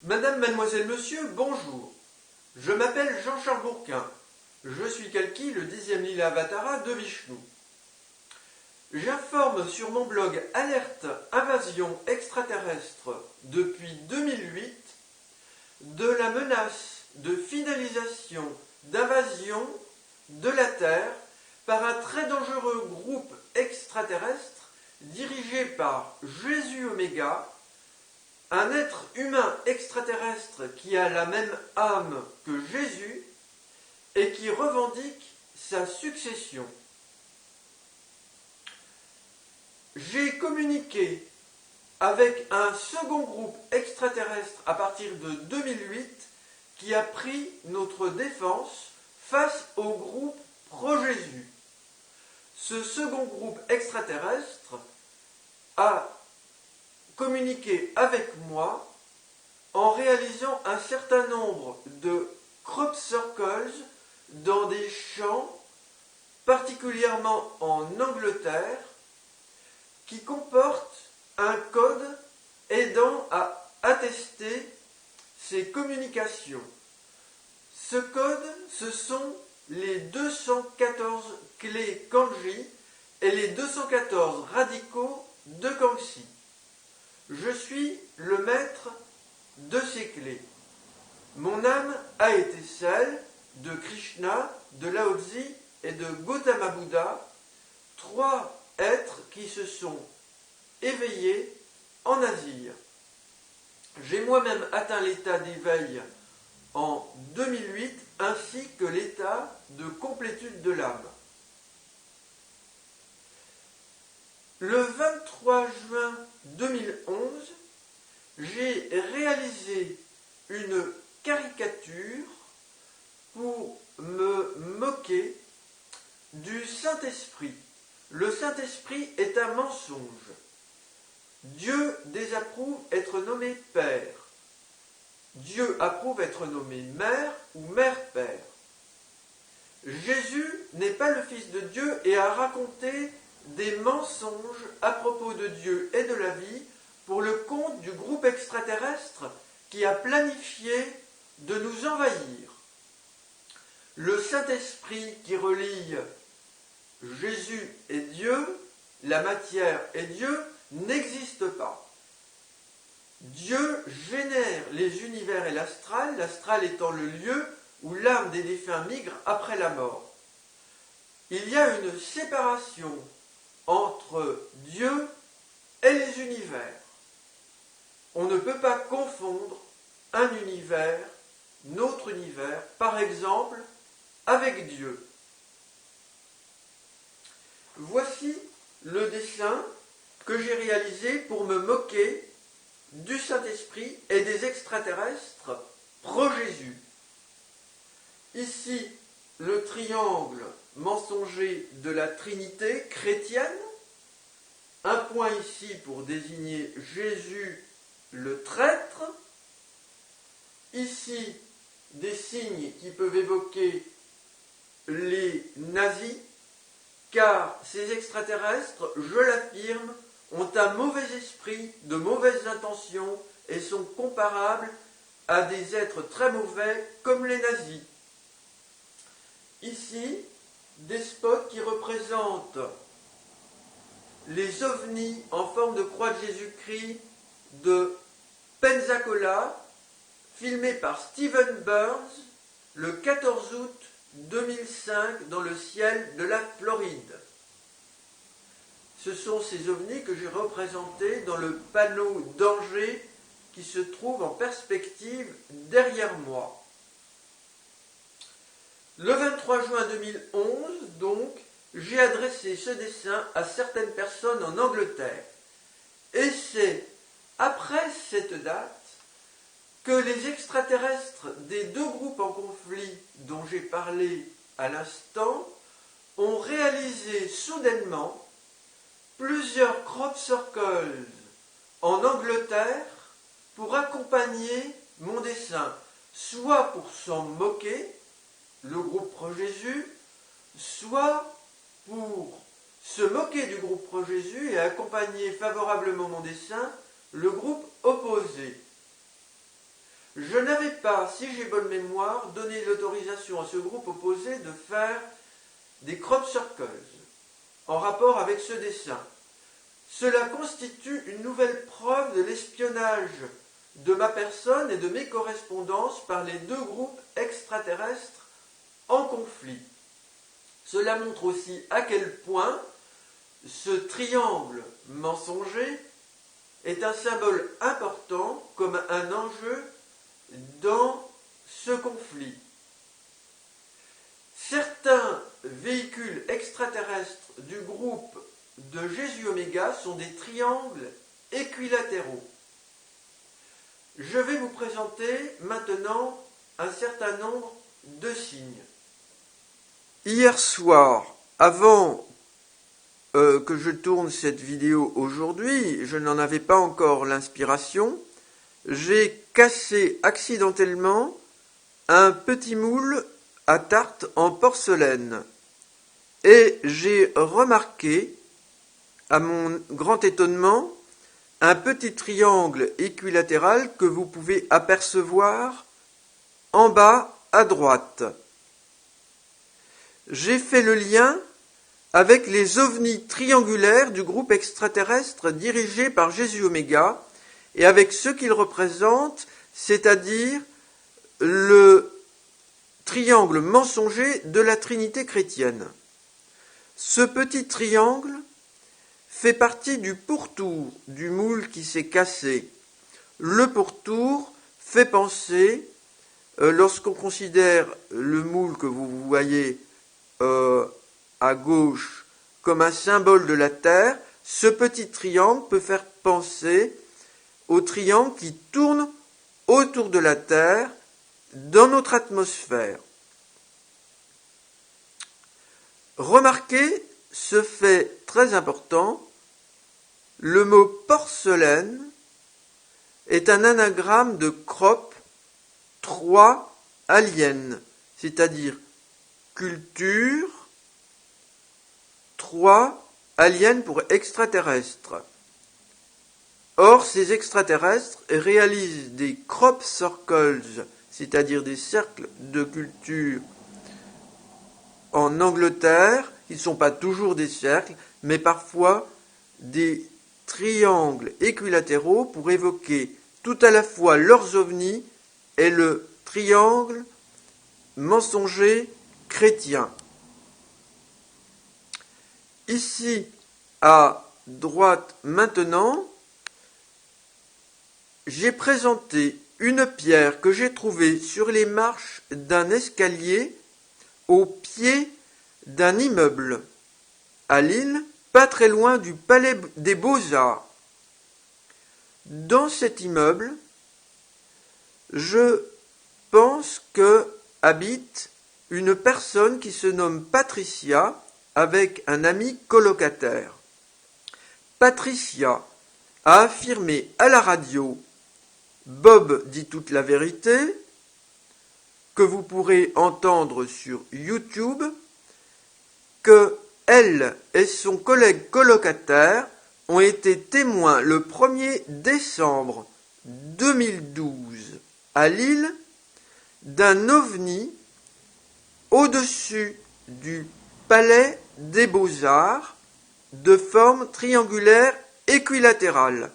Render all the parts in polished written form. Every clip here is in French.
Madame, mademoiselle, monsieur, bonjour. Je m'appelle Jean-Charles Bourquin. Je suis Kalki, le 10e lila avatara de Vishnu. J'informe sur mon blog Alerte Invasion Extraterrestre depuis 2008 de la menace de finalisation d'invasion de la Terre par un très dangereux groupe extraterrestre dirigé par Jésus Oméga, un être humain extraterrestre qui a la même âme que Jésus et qui revendique sa succession. J'ai communiqué avec un second groupe extraterrestre à partir de 2008 qui a pris notre défense face au groupe Pro-Jésus. Ce second groupe extraterrestre a communiqué avec moi en réalisant un certain nombre de crop circles dans des champs, particulièrement en Angleterre, qui comportent un code aidant à attester ces communications. Ce code, ce sont les 214 clés Kanji et les 214 radicaux de Kangxi. Je suis le maître de ces clés. Mon âme a été celle de Krishna, de Lao Tzu et de Gautama Bouddha, trois êtres qui se sont éveillés en Asie. J'ai moi-même atteint l'état d'éveil en 2008 ainsi que l'état de complétude de l'âme. Le 23 juin 2011, j'ai réalisé une caricature pour me moquer du Saint-Esprit. Le Saint-Esprit est un mensonge. Dieu désapprouve être nommé Père. Dieu approuve être nommé Mère ou Mère-Père. Jésus n'est pas le Fils de Dieu et a raconté des mensonges à propos de Dieu et de la vie pour le compte du groupe extraterrestre qui a planifié de nous envahir. Le Saint-Esprit qui relie Jésus et Dieu, la matière et Dieu, n'existe pas. Dieu génère les univers et l'astral, l'astral étant le lieu où l'âme des défunts migre après la mort. Il y a une séparation entre Dieu et les univers. On ne peut pas confondre un univers, notre univers, par exemple, avec Dieu. Voici le dessin que j'ai réalisé pour me moquer du Saint-Esprit et des extraterrestres pro-Jésus. Ici, le triangle mensonger de la Trinité chrétienne, un point ici pour désigner Jésus le traître, ici des signes qui peuvent évoquer les nazis, car ces extraterrestres, je l'affirme, ont un mauvais esprit, de mauvaises intentions et sont comparables à des êtres très mauvais comme les nazis. Ici, des spots qui représentent les ovnis en forme de croix de Jésus-Christ de Pensacola, filmés par Steven Burns le 14 août 2005 dans le ciel de la Floride. Ce sont ces ovnis que j'ai représentés dans le panneau danger qui se trouve en perspective derrière moi. Le 23 juin 2011, donc, j'ai adressé ce dessin à certaines personnes en Angleterre. Et c'est après cette date que les extraterrestres des deux groupes en conflit dont j'ai parlé à l'instant ont réalisé soudainement plusieurs crop circles en Angleterre pour accompagner mon dessin, soit pour s'en moquer, le groupe Pro-Jésus, soit pour se moquer du groupe Pro-Jésus et accompagner favorablement mon dessin, le groupe opposé. je n'avais pas, si j'ai bonne mémoire, donné l'autorisation à ce groupe opposé de faire des crop circles en rapport avec ce dessin. Cela constitue une nouvelle preuve de l'espionnage de ma personne et de mes correspondances par les deux groupes extraterrestres en conflit. Cela montre aussi à quel point ce triangle mensonger est un symbole important comme un enjeu dans ce conflit. Certains véhicules extraterrestres du groupe de Jésus Oméga sont des triangles équilatéraux. Je vais vous présenter maintenant un certain nombre de signes. Hier soir, avant que je tourne cette vidéo aujourd'hui, je n'en avais pas encore l'inspiration, j'ai cassé accidentellement un petit moule à tarte en porcelaine et j'ai remarqué, à mon grand étonnement, un petit triangle équilatéral que vous pouvez apercevoir en bas à droite. J'ai fait le lien avec les ovnis triangulaires du groupe extraterrestre dirigé par Jésus Oméga et avec ce qu'ils représentent, c'est-à-dire le triangle mensonger de la Trinité chrétienne. Ce petit triangle fait partie du pourtour du moule qui s'est cassé. Le pourtour fait penser, lorsqu'on considère le moule que vous voyez à gauche comme un symbole de la Terre, ce petit triangle peut faire penser au triangle qui tourne autour de la Terre dans notre atmosphère. Remarquez ce fait très important, le mot porcelaine est un anagramme de crop 3 alien, c'est-à-dire culture 3 alien pour extraterrestre. Or, ces extraterrestres réalisent des crop circles, c'est-à-dire des cercles de culture en Angleterre. Ils ne sont pas toujours des cercles, mais parfois des triangles équilatéraux pour évoquer tout à la fois leurs ovnis et le triangle mensonger chrétien. Ici, à droite maintenant, j'ai présenté une pierre que j'ai trouvée sur les marches d'un escalier au pied d'un immeuble à Lille, pas très loin du Palais des Beaux-Arts. Dans cet immeuble, je pense que habite une personne qui se nomme Patricia avec un ami colocataire. Patricia a affirmé à la radio « Bob dit toute la vérité » que vous pourrez entendre sur YouTube, que elle et son collègue colocataire ont été témoins le 1er décembre 2012 à Lille d'un ovni au-dessus du Palais des Beaux-Arts de forme triangulaire équilatérale.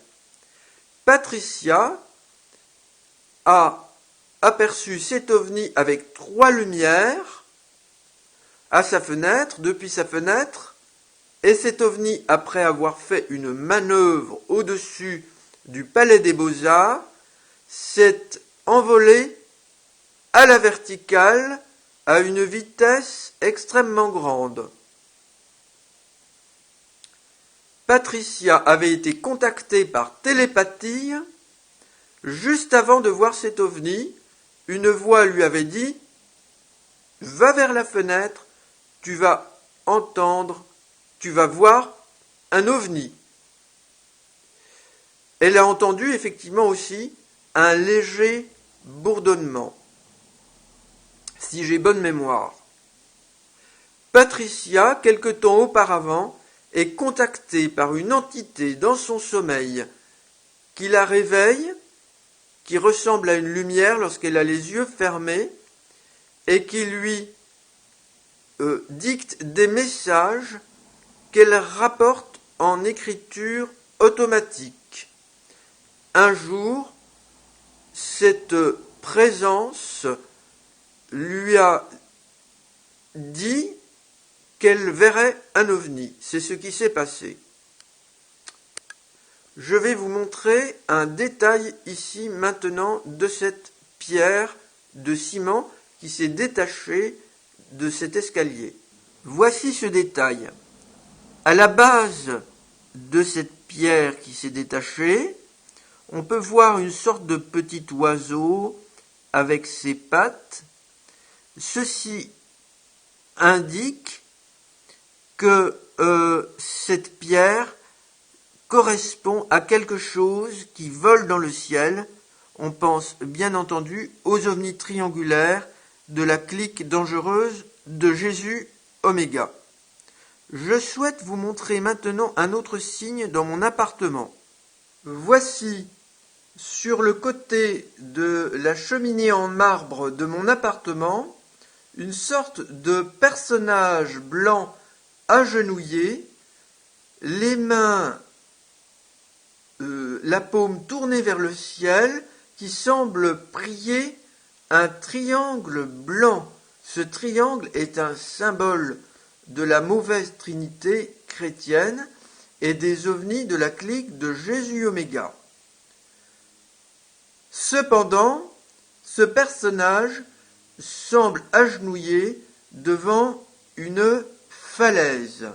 Patricia a aperçu cet ovni avec 3 lumières à sa fenêtre, depuis sa fenêtre, et cet ovni, après avoir fait une manœuvre au-dessus du Palais des Beaux-Arts, s'est envolé à la verticale à une vitesse extrêmement grande. Patricia avait été contactée par télépathie juste avant de voir cet ovni. Une voix lui avait dit « Va vers la fenêtre, tu vas entendre, tu vas voir un ovni ». Elle a entendu effectivement aussi un léger bourdonnement, si j'ai bonne mémoire. Patricia, quelque temps auparavant, est contactée par une entité dans son sommeil qui la réveille qui ressemble à une lumière lorsqu'elle a les yeux fermés et qui lui dicte des messages qu'elle rapporte en écriture automatique. Un jour, cette présence lui a dit qu'elle verrait un ovni. C'est ce qui s'est passé. Je vais vous montrer un détail ici maintenant de cette pierre de ciment qui s'est détachée de cet escalier. Voici ce détail. À la base de cette pierre qui s'est détachée, on peut voir une sorte de petit oiseau avec ses pattes. Ceci indique que cette pierre correspond à quelque chose qui vole dans le ciel. On pense bien entendu aux ovnis triangulaires de la clique dangereuse de Jésus Oméga. Je souhaite vous montrer maintenant un autre signe dans mon appartement. Voici sur le côté de la cheminée en marbre de mon appartement une sorte de personnage blanc agenouillé, les mains, la paume tournée vers le ciel, qui semble prier un triangle blanc. Ce triangle est un symbole de la mauvaise trinité chrétienne et des ovnis de la clique de Jésus Oméga. Cependant, ce personnage semble agenouillé devant une falaise,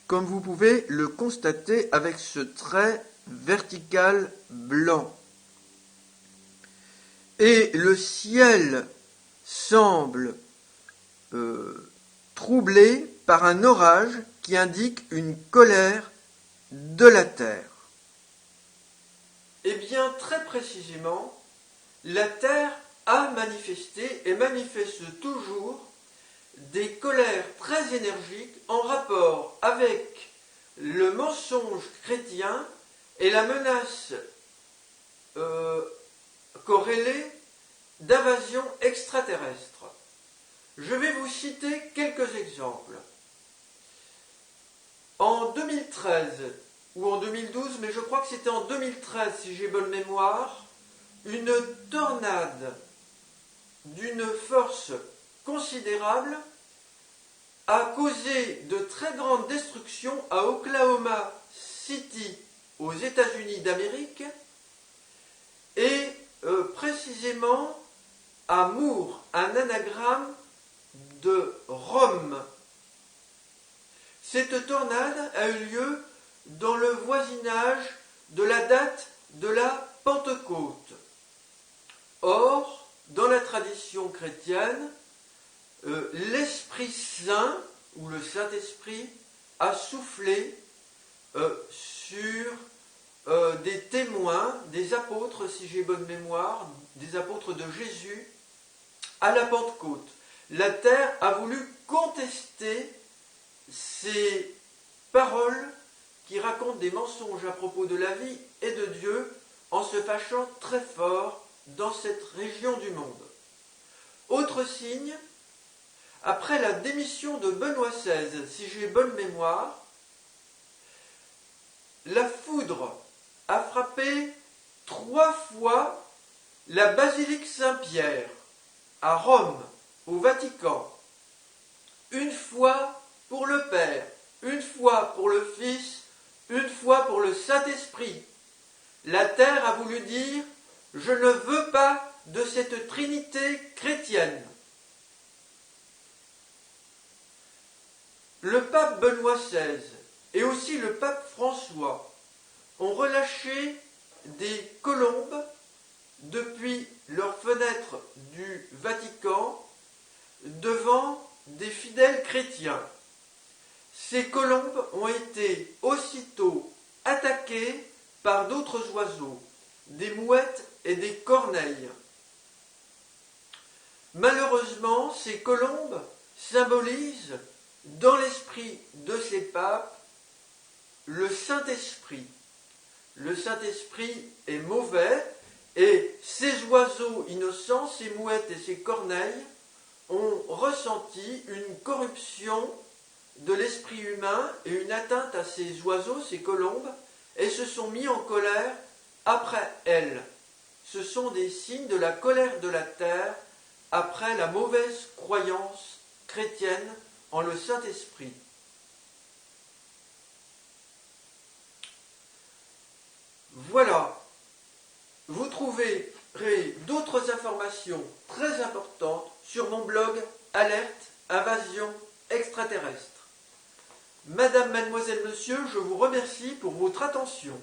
comme vous pouvez le constater avec ce trait vertical blanc. Et le ciel semble troublé par un orage qui indique une colère de la terre. Eh bien, très précisément, la terre a manifesté et manifeste toujours des colères très énergiques en rapport avec le mensonge chrétien et la menace corrélée d'invasion extraterrestre. Je vais vous citer quelques exemples. En 2013 ou en 2012, mais je crois que c'était en 2013 si j'ai bonne mémoire, une tornade d'une force considérable a causé de très grandes destructions à Oklahoma City, aux États-Unis d'Amérique, et précisément à Moore, un anagramme de Rome. Cette tornade a eu lieu dans le voisinage de la date de la Pentecôte. Or, dans la tradition chrétienne, l'Esprit Saint, ou le Saint-Esprit, a soufflé sur des témoins, des apôtres, si j'ai bonne mémoire, des apôtres de Jésus, à la Pentecôte. La terre a voulu contester ces paroles qui racontent des mensonges à propos de la vie et de Dieu en se fâchant très fort dans cette région du monde. Autre signe, après la démission de Benoît XVI, si j'ai bonne mémoire, la foudre a frappé 3 fois la basilique Saint-Pierre à Rome, au Vatican. Une fois pour le Père, une fois pour le Fils, une fois pour le Saint-Esprit. La terre a voulu dire « Je ne veux pas de cette trinité chrétienne ». Le pape Benoît XVI et aussi le pape François ont relâché des colombes depuis leurs fenêtres du Vatican devant des fidèles chrétiens. Ces colombes ont été aussitôt attaquées par d'autres oiseaux, des mouettes et des corneilles. Malheureusement, ces colombes symbolisent, dans l'esprit de ces papes, le Saint-Esprit, le Saint-Esprit est mauvais, et ces oiseaux innocents, ces mouettes et ces corneilles, ont ressenti une corruption de l'esprit humain et une atteinte à ces oiseaux, ces colombes, et se sont mis en colère après elles. Ce sont des signes de la colère de la terre après la mauvaise croyance chrétienne en le Saint-Esprit. Voilà, vous trouverez d'autres informations très importantes sur mon blog Alerte Invasion Extraterrestre. Madame, mademoiselle, monsieur, je vous remercie pour votre attention.